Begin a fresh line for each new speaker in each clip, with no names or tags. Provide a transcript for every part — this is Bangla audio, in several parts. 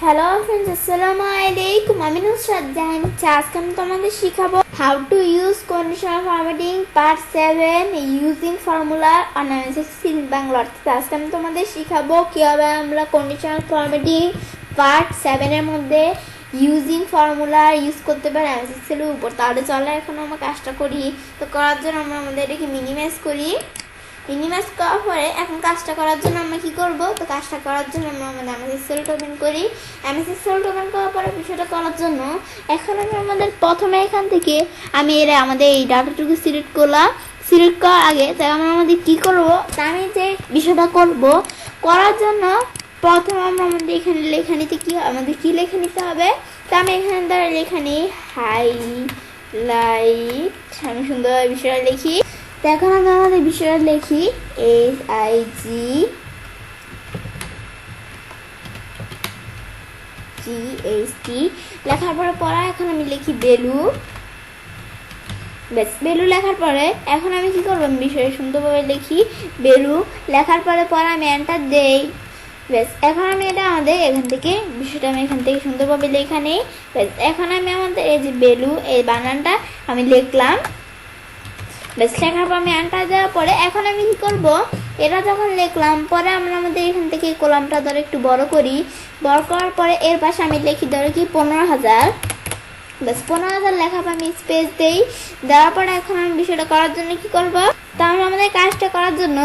হ্যালো ফ্রেন্ডস, আসসালামু আলাইকুম। আমি নুসরাত জাহান। আজকে আমি তোমাদের শিখাবো how to use conditional formatting part 7 using formula analysis in Bangla. আজকে আমি তোমাদের শিখাবো কিভাবে আমরা কন্ডিশনাল ফরম্যাটিং পার্ট 7 এর মধ্যে ইউজিং ফর্মুলা ইউজ করতে পারি অ্যানালাইসিসের উপর। তাহলে চলো এখন আমরা কাজটা করি। তো করার জন্য আমরা আমাদের এটাকে মিনিমাইজ করি। মিনিমাইজ করার পরে এখন কাজটা করার জন্য আমরা কি করব? তো কাজটা করার জন্য আমরা আমাদের এমএসএস সেলটা ওপেন করি। এমএসএস সেলটা ওপেন করার পরে বিষয়টা করার জন্য এখন আমি আমাদের প্রথমে এখান থেকে আমি আমাদের এই ডাটাটুকু সিলেক্ট করলাম। সিলেক্ট করার আগে তাই আমরা আমাদের কি করব? তা আমি যে বিষয়টা করব করার জন্য প্রথম আমরা আমাদের এখানে লেখা নিতে কি আমাদের কি লেখা নিতে হবে? তা আমি এখানে দ্বারা লেখা নিই হাইলাইট। আমি সুন্দর বিষয়টা লিখি। তো এখন আমি আমাদের বিষয়টা লিখি SIGHT লেখার পরে পড়া। এখন আমি লিখি বেলু। বেশ, বেলু লেখার পরে এখন আমি কি করবো? বিষয়ে সুন্দরভাবে লিখি বেলু। লেখার পরে পরে আমি এন্টার দেই। বেশ, এখন আমি এটা আমাদের এখান থেকে বিষয়টা আমি এখান থেকে সুন্দরভাবে লেখা নেই। বেশ, এখন আমি আমাদের এই যে বেলু এই বানানটা আমি লিখলাম। বেশ, লেখার পর আমি এন্টার দেওয়ার পরে এখন আমি কি করব? এটা যখন লিখলাম পরে আমরা আমাদের এখান থেকে কলামটা ধরে একটু বড় করি। বড় করার পরে এর পাশে আমি লিখি ধরে কি 15,000। বেশ, 15,000 লেখার পর আমি স্পেস দেই। দেওয়ার পরে এখন আমি বিষয়টা করার জন্য কি করব? তা আমরা আমাদের কাজটা করার জন্য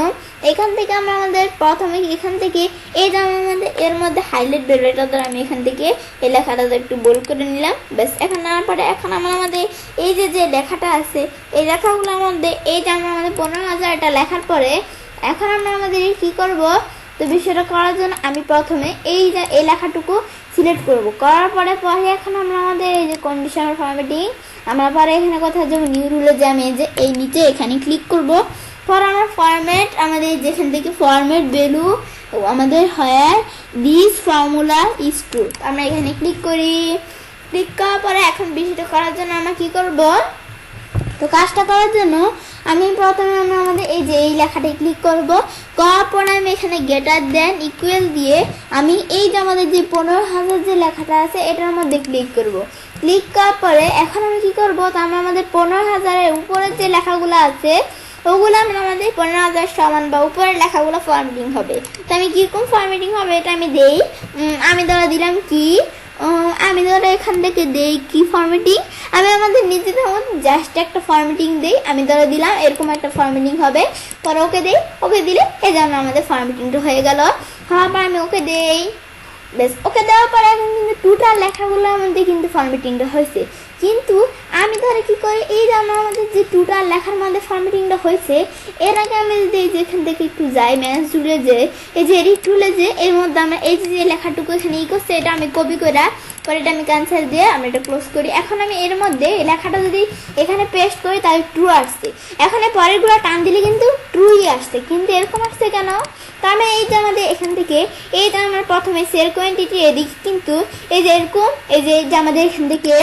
এখান থেকে আমরা আমাদের প্রথমে এখান থেকে এই যে আমাদের এর মধ্যে হাইলাইট বেলটা ধরে আমি এখান থেকে এই লেখাটা একটু বোল্ড করে নিলাম। বেশ, এখন নেওয়ার পরে এখন আমরা আমাদের এই যে লেখাটা আছে এই লেখাগুলোর মধ্যে এই যে আমরা আমাদের 15,000 এটা লেখার পরে এখন আমরা আমাদের কি করব? তো বিষয়টা করার জন্য আমি প্রথমে এই যে এই লেখাটুকু সিলেক্ট করব। করার পরে এখন আমরা আমাদের এই যে কন্ডিশনাল ফরম্যাটিং আমরা পরে এখানে কোথাও যেমন নিউ রুলে যে আমি যে এই নিচে এখানে ক্লিক করব। পরে আমরা ফরম্যাট আমাদের যেখান থেকে ফরম্যাট ভ্যালু আমাদের হয় দিস ফর্মুলা ইজ ট্রু। আমরা এখানে ক্লিক করি। ক্লিক করার পরে এখন বিষয়টা করার জন্য আমরা কি করব? তো কাজটা করার জন্য আমি প্রথমে আমরা আমাদের এই যে এই লেখাটাই ক্লিক করব। করার পরে আমি এখানে গ্রেটার দেন ইকুয়াল দিয়ে আমি এই যে আমাদের যে 15,000 যে লেখাটা আছে এটার মধ্যে ক্লিক করব। ক্লিক করার পরে এখন আমি কি করব? তো আমরা আমাদের 15,000 এর উপরে যে লেখাগুলো আছে ওগুলো আমরা আমাদের 15,000 সমান বা উপরের লেখাগুলো ফরম্যাটিং হবে। তো আমি কীরকম ফরম্যাটিং হবে এটা আমি দেই। আমি ধরে দিলাম কি আমি ধরো এখান থেকে দেই কি ফরম্যাটিং আমি আমাদের নিজেদের মধ্যে জাস্ট একটা ফরম্যাটিং দেই। আমি ধরো দিলাম এরকম একটা ফরম্যাটিং হবে। পরে ওকে দেই। ওকে দিলে এই জন্য আমাদের ফরম্যাটিংটা হয়ে গেল। হওয়ার পর আমি ওকে দেই। বেশ, ওকে দেওয়ার পরে এখন কিন্তু টোটাল লেখাগুলো আমাদের কিন্তু ফরম্যাটিংটা হয়েছে। কিন্তু আমি ধরে কি করি এই যে আমাদের যে টোটাল লেখার মধ্যে ফরম্যাটিংটা হয়েছে এর আগে আমি যদি এই যে এখান থেকে একটু যাই ম্যানেজ টুলে যে এই যে এডিট টুলে যে এর মধ্যে আমরা এই যে লেখাটুকু এখানে করছে এটা আমি কপি করে পরে এটা আমি ক্যান্সেল দিয়ে আমরা এটা ক্লোজ করি। এখন আমি এর মধ্যে এই লেখাটা যদি এখানে পেস্ট করি তাহলে ট্রু আসছে। এখন এই পরেরগুলো টান দিলে কিন্তু ট্রুই আসছে। কিন্তু এরকম আসছে কেন? তার মানে এই যে আমাদের এখান থেকে এই যে আমরা প্রথমে সেল কোয়ান্টিটি এদিকে কিন্তু এই যে এরকম এই যে আমাদের এখান থেকে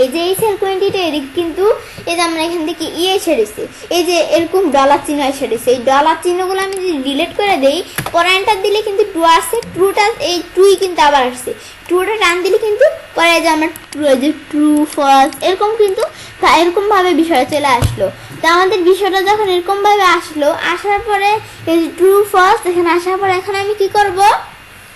এই যে এই সেল কোয়ান্টিটি এদিকে কিন্তু এই যে আমরা এখান থেকে ছেড়েছি এই যে এরকম ডলার চিহ্ন ছেড়েছি। এই ডলার চিহ্নগুলো আমি যদি ডিলিট করে দেই পরে এন্টার দিলে কিন্তু ট্রু আসছে। ট্রুটা এই ট্রুই কিন্তু আবার আসছে। ট্রুটা টান দিলে কিন্তু পরে যে আমরা ট্রু ফলস এরকম কিন্তু এরকমভাবে বিষয়টা চলে আসলো। তো আমাদের বিষয়টা যখন এরকমভাবে আসলো আসার পরে এই যে ট্রু ফলস এখানে আসার পরে এখন আমি কি করব?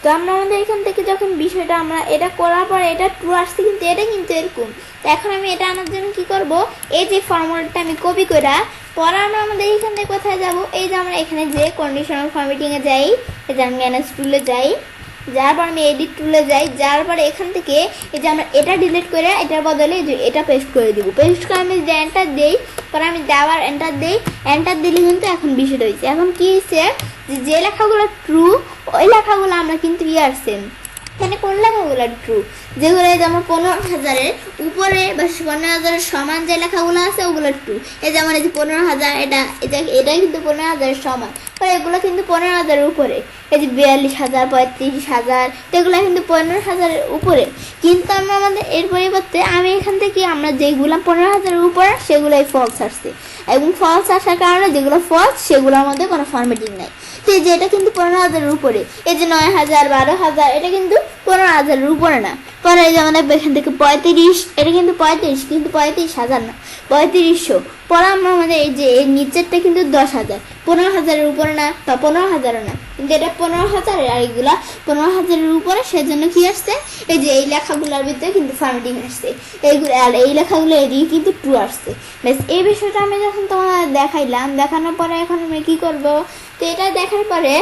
তো আমরা আমাদের এখান থেকে যখন বিষয়টা আমরা এটা করার পরে এটা ট্রু আসছে কিন্তু এটা কিন্তু এরকম। তো এখন আমি এটা আনার জন্য কি করব? এই যে ফর্মুলাটা আমি কপি করে পরে আমরা আমাদের এখান থেকে কোথায় যাব? এই যে আমরা এখানে যে কন্ডিশনাল ফরম্যাটিংয়ে যাই এই যে আমি ম্যানেজ টুলে যাই। যার পর আমি এডিট টুলে যাই। যার পরে এখান থেকে এই যে আমরা এটা ডিলিট করে এটার বদলে যে এটা পেস্ট করে দিব। পেস্ট করে আমি যে এন্টার দেই পরে আমি আবার এন্টার দেই। এন্টার দিলে কিন্তু এখন বিষয়টা হয়েছে। এখন কি হয়েছে? যে লেখাগুলো ট্রু ওই লেখাগুলো আমরা কিন্তু আসছে মানে কোন লেখাগুলো ট্রু যেগুলো যেমন 15,000 উপরে বা 15,000 সমান যে লেখাগুলো আছে ওগুলো ট্রু। এই যেমন এই যে 15,000 এটা কিন্তু 15,000 সমান। এগুলো কিন্তু 15,000 উপরে। এই যে 42,000 35,000 এগুলো কিন্তু 15,000 উপরে। কিন্তু আমরা আমাদের এর পরিবর্তে আমি এখান থেকে আমরা যেগুলো 15,000 উপরে সেগুলোই ফলস আসছে এবং ফলস আসার কারণে যেগুলো ফলস সেগুলোর মধ্যে কোনো ফরম্যাটিং নাই। তো এই যে এটা কিন্তু 15,000-এর উপরে, এই যে 9,000 12,000 এটা কিন্তু 15,000-এর উপরে না। পরে এই যে আমাদের এখান থেকে 35, এটা কিন্তু 35, কিন্তু 35,000 না, 3500। পরে আমরা আমাদের এই যে এই নিচেরটা কিন্তু 10,000, 15,000-এর উপরে না বা 15,000-ও না, কিন্তু এটা 15,000 আর এইগুলা 15,000-এর উপরে। সেজন্য কি আসছে, এই যে এই লেখাগুলোর ভিতরে কিন্তু ফরম্যাটিং আসছে, এইগুলো আর এই লেখাগুলো এদিকে কিন্তু ট্রু আসছে। বেশ, এই বিষয়টা আমি যখন তোমার দেখাইলাম, দেখানোর পরে এখন আমি কি করব, তো এটা দেখার পরে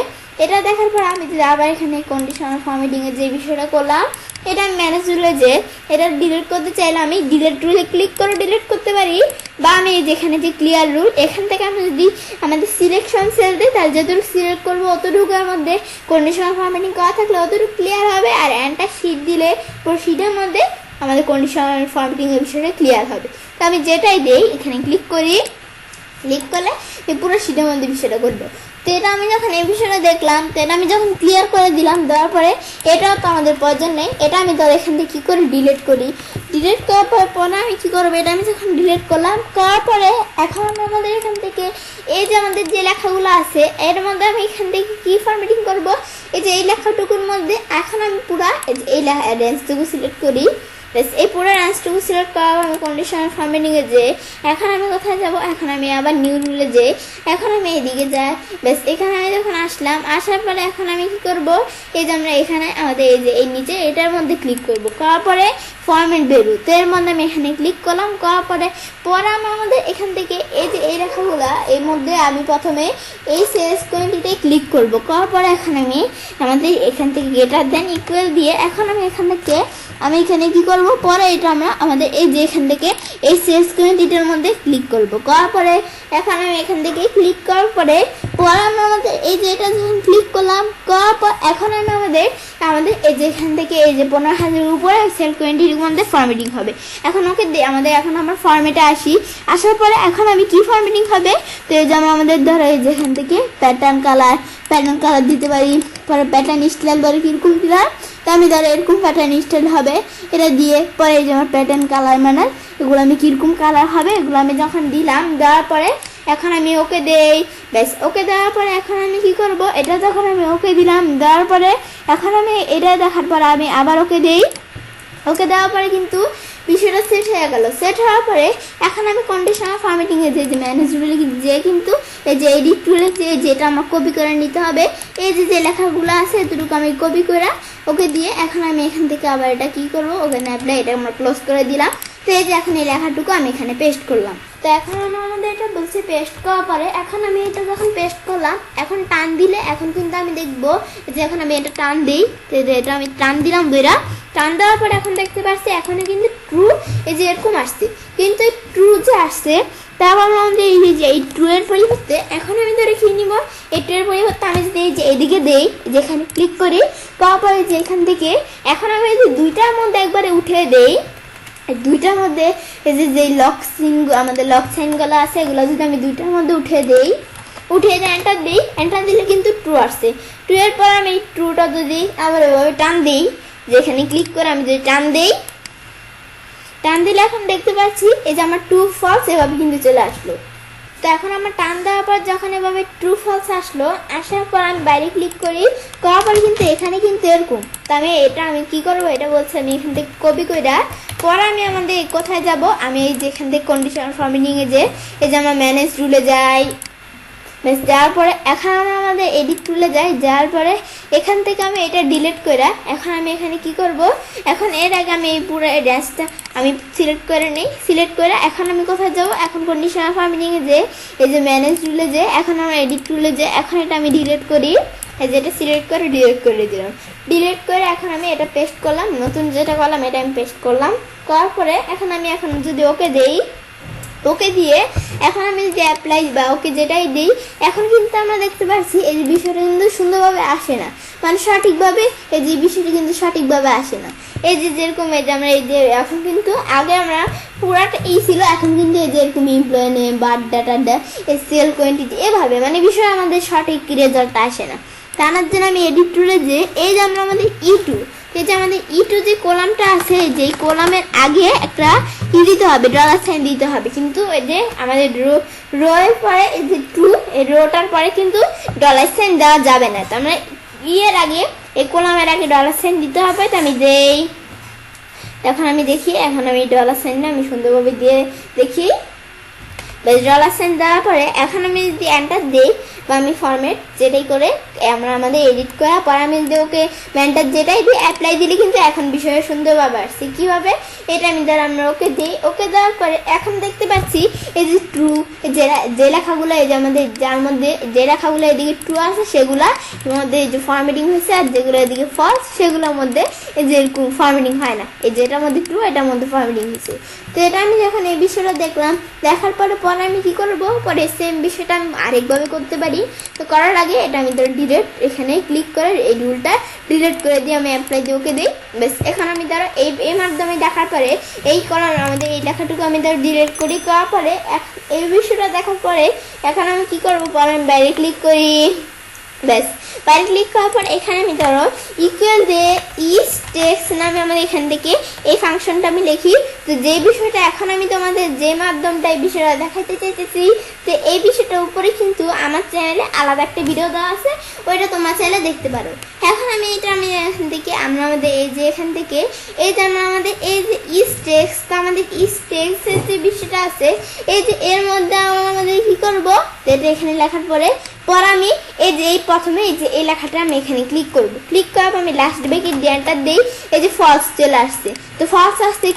আমি যদি আবার এখানে কন্ডিশনাল ফরম্যাটিংয়ের যে বিষয়টা করলাম, এটা আমি ম্যানেজ রুলে যে এটা ডিলিট করতে চাইলে আমি ডিলিট রুলে ক্লিক করে ডিলিট করতে পারি, বা আমি যেখানে যে ক্লিয়ার রুল এখান থেকে আমি যদি আমাদের সিলেকশন সেল দিই, তাহলে যতটুকু সিলেক্ট করবো অতটুকুর মধ্যে কন্ডিশনাল ফরম্যাটিং করা থাকলে অতটুকু ক্লিয়ার হবে, আর এন্টার শীট দিলে পুরো শীটের মধ্যে আমাদের কন্ডিশনাল ফরম্যাটিংয়ের বিষয়টা ক্লিয়ার হবে। তো আমি যেটাই দিই এখানে ক্লিক করি, ক্লিক করলে এই পুরো শীটের মধ্যে বিষয়টা করবো। তো এটা আমি যখন এই বিষয়টা দেখলাম, তো এটা আমি যখন ক্লিয়ার করে দিলাম, দেওয়ার পরে এটাও তো আমাদের প্রয়োজন নেই, এটা আমি ধর এখান থেকে কী করে ডিলিট করি, ডিলিট করার পরে আমি কী করবো, এটা আমি যখন ডিলিট করলাম, করার পরে এখন আমি আমাদের এখান থেকে এই যে আমাদের যে লেখাগুলো আছে এর মধ্যে আমি এখান থেকে কী ফরম্যাটিং করবো, এই যে এই লেখাটুকুর মধ্যে এখন আমি পুরা এই রেঞ্জটুকু সিলেক্ট করি। এই পুরো রেঞ্জটুকু সিলেক্ট করা আমি কন্ডিশনাল ফরম্যাটিংয়ে যে এখন আমি কোথায় যাব, এখন আমি আবার নিউ রুলে যে এখন আমি এদিকে যাই। বেশ, এখানে আমি যখন আসলাম, আসার পরে এখন আমি কি করব, এই যে আমরা এখানে আমাদের এই যে এই নিচে এটার মধ্যে ক্লিক করব, করার পরে ফরম্যাট বেরু, তো এর মধ্যে আমি এখানে ক্লিক করলাম, করার পরে আমি আমাদের এখান থেকে এই যে এই রেখাগুলা এর মধ্যে আমি প্রথমে এই সেলস কোয়ান্টিটিতে ক্লিক করব, করার পরে এখন আমি আমাদের এখান থেকে গ্রেটার দেন ইকুয়াল দিয়ে এখন আমি এখান থেকে আমি এখানে কি করব, পরে এটা আমরা আমাদের এই যে এখান থেকে এই সেলস কোয়ান্টিটির মধ্যে ক্লিক করব, করার পরে এখন আমি এখান থেকে ক্লিক করার পরে আমরা আমাদের এই যে এটা যখন ক্লিক করলাম, করার পর এখন আমি আমাদের এই যে এখান থেকে এই যে 15,000-এর উপরে সেল কোয়ান্টিটির মধ্যে ফরম্যাটিং হবে। এখন ওকে আমাদের এখন আমরা ফরম্যাটে আসার পরে এখন আমি কি ফরম্যাটিং হবে, তো এই যে আমাদের ধরো এই যে এখান থেকে প্যাটার্ন কালার দিতে পারি, পরে প্যাটার্ন স্টাইল ধরে কীরকম দিলাম, তো আমি ধরো এরকম প্যাটার্ন স্টাইল হবে এটা দিয়ে, পরে এই যে আমার প্যাটার্ন কালার মানে এগুলো আমি কীরকম কালার হবে এগুলো আমি যখন দিলাম, দেওয়ার পরে এখন আমি ওকে দেই। ব্যাস, ওকে দেওয়ার পরে এখন আমি কি করব, এটা যখন আমি ওকে দিলাম, দেওয়ার পরে এখন আমি এটা দেখার পরে আমি আবার ওকে দেই, ওকে দেওয়ার পরে কিন্তু বিষয়টা সেট হয়ে গেল। সেট হওয়ার পরে এখন আমি কন্ডিশনাল ফরম্যাটিংয়ে যে ম্যানেজ রুলে যে কিন্তু এই যে এডিট টুলে যেটা আমার কপি করে নিতে হবে, এই যে লেখাগুলো আছে এতটুকু আমি কপি করে ওকে দিয়ে এখন আমি এখান থেকে আবার এটা কি করব, ওখানে অ্যাপ্লাই, এটা আমরা ক্লোজ করে দিলাম। তো এই যে এখন এই লেখাটুকু আমি এখানে পেস্ট করলাম। তো এখন আমাদের এটা বলছে পেস্ট করার পরে এখন আমি এটা যখন পেস্ট করলাম, এখন টান দিলে এখন কিন্তু আমি দেখবো যে এখন আমি এটা টান দিই, তো এটা আমি টান দিলাম, দুইটা টান দেওয়ার পরে এখন দেখতে পাচ্ছি এখানে কিন্তু ট্রু এই যে এরকম আসছে, কিন্তু এই ট্রু যে আসছে তারপর আমাদের এই ট্রু এর পরিবর্তে এখন আমি ধরে কি নিব, এই ট্রু এর পরিবর্তে আমি যদি এই যে এদিকে দেই, যেখানে ক্লিক করি, তারপরে যে এখান থেকে এখন আমি এই যে দুইটার মধ্যে একবারে উঠে দেই, দুইটার মধ্যে এই যে আমাদের লক সাইনগুলো আছে এগুলো যদি আমি দুইটার মধ্যে উঠে দেই, এন্টার দিলে কিন্তু ট্রু আসছে। ট্রু এর পর আমি এই ট্রুটা যদি আবার এভাবে টান দিই, যেখানে ক্লিক করে আমি যদি টান দিলে এখন দেখতে পাচ্ছি এই যে আমার ট্রু ফলস এভাবে কিন্তু চলে আসলো। তো এখন আমার টান দেওয়ার পর যখন এভাবে ট্রু ফলস আসলো, আসার পর আমি বাইরে ক্লিক করার পর কিন্তু এখানে কিন্তু এরকম, তো আমি কি করবো, এটা বলছে আমি এখান থেকে কপি করে পরে আমি আমাদের কোথায় যাব, আমি এই যে এখান থেকে কন্ডিশনাল ফরম্যাটিংয়ে যে এই যে আমরা ম্যানেজ রুলে যাই, বেশ যাওয়ার পরে এখন আমরা আমাদের এডিট টুলে যাই, যাওয়ার পরে এখান থেকে আমি এটা ডিলিট করে এখন আমি এখানে কি করব, এখন এর আগে আমি এই পুরো এই ড্যান্সটা আমি সিলেক্ট করে নিই, সিলেক্ট করে এখন আমি কোথায় যাব, এখন কন্ডিশনাল ফরম্যাটিংয়ে যে এই যে ম্যানেজ টুলে যে এখন আমরা এডিট টুলে যে এখন এটা আমি ডিলিট করি, এই যেটা সিলেক্ট করে ডিলিট করে দিলাম, ডিলিট করে এখন আমি এটা পেস্ট করলাম, নতুন যেটা করলাম এটা আমি পেস্ট করলাম, করার পরে এখন আমি এখন যদি ওকে দেই, ওকে দিয়ে এখন আমি যদি অ্যাপ্লাই বা ওকে যেটাই দিই, এখন কিন্তু আমরা দেখতে পাচ্ছি এই বিষয়টা কিন্তু সুন্দরভাবে আসে না, মানে সঠিকভাবে এই যে বিষয়টা কিন্তু সঠিকভাবে আসে না। এই যে যেরকম এই যে আমরা এই যে এখন কিন্তু আগে আমরা পুরাটা এই ছিল, এখন কিন্তু এই যে এরকম employee name birthday sale quantity এভাবে মানে বিষয় আমাদের সঠিক রেজাল্ট আসে না। টানার জন্য আমি এডিট টুলে যে এই যে আমরা আমাদের এই যে আমাদের ই2 যে কলামটা আছে, যেই কলামের আগে একটা ই দিতে হবে, ডলার সাইন দিতে হবে, কিন্তু এই যে আমাদের রো এর পরে এই যে টু, এই রোটার পরে কিন্তু ডলার সাইন দেওয়া যাবে না। তো আমরা ই এর আগে, এই কলামের আগে ডলার সাইন দিতে হবে। তো আমি দেই, এখন আমি দেখি, এখন আমি ডলার সাইনটা আমি সুন্দরভাবে দিয়ে দেখি। বেশ, ডলার সাইন দেওয়ার পরে এখন আমি যদি এন্টার দিই বা আমি ফরম্যাট যেটাই করে আমরা আমাদের এডিট করার পর আমি যদি ওকে এন্টার যেটাই দিই, অ্যাপ্লাই দিলে কিন্তু এখন বিষয়ে সুন্দরভাবে আসছে। কীভাবে, এটা আমি দ্বারা আমরা ওকে দিই। ওকে দেওয়ার পরে এখন দেখতে পাচ্ছি এই যে ট্রু, যে লেখাগুলো এই যে আমাদের যার মধ্যে যে লেখাগুলো এদিকে ট্রু আছে সেগুলা মধ্যে এই যে ফরম্যাটিং হয়েছে, আর যেগুলো এদিকে ফলস সেগুলোর মধ্যে এই যে এরকম ফরম্যাটিং হয় না। এই যে এটার মধ্যে ট্রু, এটার মধ্যে ফরম্যাটিং হয়েছে। তো এটা আমি যখন এই বিষয়টা দেখলাম, দেখার পরে আমি কি করব, পরে সেম বিষয়টা আমি আরেকভাবে করতে পারি। তো করার আগে এটা আমি ধরো ডিলিট, এখানে ক্লিক করে এই রুলটা ডিলিট করে দিয়ে আমি অ্যাপ্লাই দিয়ে ওকে দিই। বেশ, এখন আমি ধরো এই মাধ্যমে দেখার পরে এই কলাম আমাদের এই লেখাটুকু আমি ধরো ডিলিট করি, করার পরে এই বিষয়টা দেখার পরে এখন আমি কি করবো, পরে আমি বাইরে ক্লিক করি। ব্যাস, বাইরে ক্লিক করার পর এখানে আমি ধরো ইকুয়াল যে ইজ টেক্সট নামে আমাদের এখান থেকে এই ফাংশনটা আমি লিখি। তো যে বিষয়টা এখন আমি তোমাদের যে মাধ্যমটা এই বিষয়টা দেখাতে চাইতেছি, তো এই বিষয়টার উপরে কিন্তু আমার চ্যানেলে আলাদা একটা ভিডিও দেওয়া আছে, ওইটা তোমার চ্যানেলে দেখতে পারো। এখন আমি এখান থেকে আমরা আমাদের এই যে এখান থেকে এই যে আমাদের এই যে ইজ টেক্সট, তো আমাদের ইজ টেক্সটের যে বিষয়টা আছে, এই যে এর মধ্যে আমাদের কি করবো, এটা এখানে লেখার পরে আমি এই যে এই প্রথমে এই যে এই লেখাটা আমি এখানে ক্লিক করব। ক্লিক করার পর আমি লাস্ট ব্রেকেট দিয়ে এন্টার দিই, এই যে ফলস চলে আসছে। তো ফলস আসছে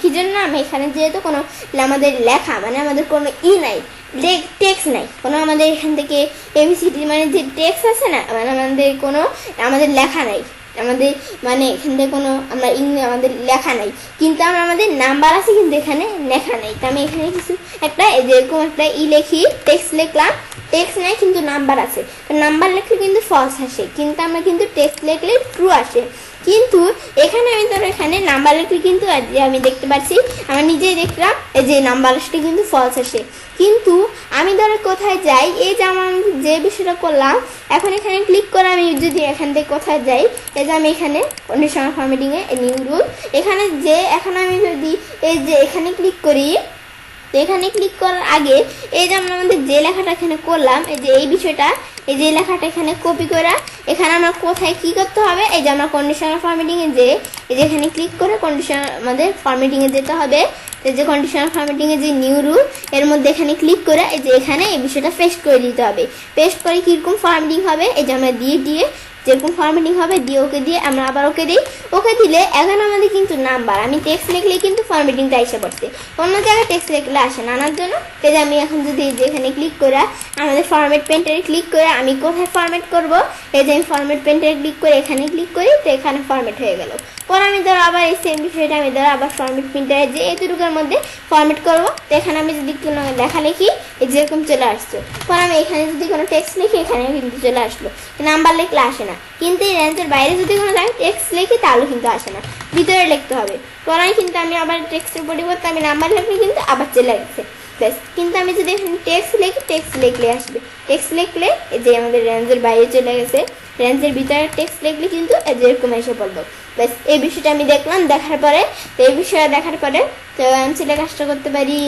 কি জন্য, আমি এখানে যেহেতু কোনো আমাদের লেখা মানে আমাদের কোনো নাই, টেক্সট নাই কোনো, আমাদের এখান থেকে এবিসিডি মানে যে টেক্সট আছে না, মানে আমাদের লেখা নাই, আমাদের মানে এখান থেকে কোনো আমাদের লেখা নাই, কিন্তু আমাদের নাম্বার আছে কিন্তু এখানে লেখা নাই। তো আমি এখানে কিছু একটা যেরকম একটা লিখি, টেক্সট লিখলাম, টেক্সট নাই কিন্তু নাম্বার আছে। তো নাম্বার লিখলে কিন্তু ফলস আসে, কিন্তু আমরা কিন্তু টেক্সট লিখলে ট্রু আসে। কিন্তু এখানে আমি ধরো এখানে নাম্বার লিখলে কিন্তু আমি দেখতে পাচ্ছি, আমি নিজেই দেখলাম এই যে নাম্বার আসলে কিন্তু ফলস আসে। কিন্তু আমি ধরো কোথায় যাই, এই যে আমার যে বিষয়টা করলাম, এখন এখানে ক্লিক করে আমি যদি এখান থেকে কোথায় যাই, এই যে আমি এখানে কন্ডিশনাল ফরম্যাটিংয়ে নিউ রুল, এখানে যে এখন আমি যদি এই যে এখানে ক্লিক করি, তো এখানে ক্লিক করার আগে এই যে আমরা আমাদের যে লেখাটা এখানে করলাম, এই যে এই বিষয়টা, এই যে লেখাটা এখানে কপি করা, এখানে আমরা কোথায় কি করতে হবে, এই যে আমরা কন্ডিশনাল ফরম্যাটিংয়ে যে এই যে এখানে ক্লিক করে কন্ডিশনাল আমাদের ফরম্যাটিংয়ে যেতে হবে। এই যে কন্ডিশনাল ফরম্যাটিংয়ে যে নিউ রুল, এর মধ্যে এখানে ক্লিক করে এই যে এখানে এই বিষয়টা পেস্ট করে দিতে হবে। পেস্ট করে কীরকম ফরম্যাটিং হবে, এই যে আমরা দিয়ে যেরকম ফরম্যাটিং হবে দিয়ে ওকে দিয়ে আমরা আবার ওকে দিই। ওকে দিলে এখন আমাদের কিন্তু নাম্বার, আমি টেক্সট লিখলে কিন্তু ফরম্যাটিংটা এসে পড়ছে, অন্য জায়গায় টেক্সট লিখলে আসে না, আনার জন্য। এই যে আমি এখন যদি এখানে ক্লিক করে আমাদের ফরম্যাট পেন্টারে ক্লিক করে আমি কোথায় ফরম্যাট করব, এই যে আমি ফরম্যাট পেন্টারে ক্লিক করে এখানে ক্লিক করি, তো এখানে ফরম্যাট হয়ে গেল। পর আমি ধরো আবার এই সেম বিষয়টা আমি ধরো আবার ফরম্যাট প্রিন্টারে যে এতটুকুর মধ্যে ফরম্যাট করব। তো এখানে আমি যদি কোনো লেখা লিখি, যেরকম চলে আসছে। পর আমি এখানে যদি কোনো টেক্সট লিখি, এখানে কিন্তু চলে আসলো, নাম্বার লিখলে আসে না। কিন্তু এই রেঞ্জের বাইরে যদি কোনো টেক্সট লিখি তাহলে কিন্তু আসে না, ভিতরে লিখতে হবে। পরে কিন্তু আমি আবার টেক্সটের পরিবর্তে আমি নাম্বার লিখলে কিন্তু আবার চলে আসছে। প্লাস কিন্তু আমি যদি এখানে টেক্সট লিখি, টেক্সট লিখলে আসবে, টেক্সট লিখলে এই যে আমাদের রেঞ্জের বাইরে চলে গেছে, রেঞ্জের ভিতরে টেক্সট লিখলে কিন্তু যেরকম এসে পড়লো। ব্যাস, এই বিষয়টা আমি দেখলাম, দেখার পরে তো এই বিষয়টা দেখার পরে তো আমি ছেলে কাজটা করতে পারি।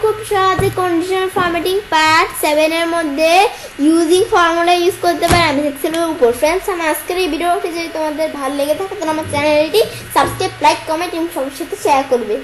খুব সহজে কন্ডিশনাল ফরম্যাটিং পার্ট 7 এর মধ্যে ইউজিং ফর্মুলা ইউজ করতে পারে আমি সেকশনের উপর। ফ্রেন্ডস, আমার আজকের এই ভিডিওটি যদি তোমাদের ভালো লেগে থাকে তাহলে আমার চ্যানেলটি সাবস্ক্রাইব, লাইক, কমেন্ট এবং সবার সাথে শেয়ার করবে।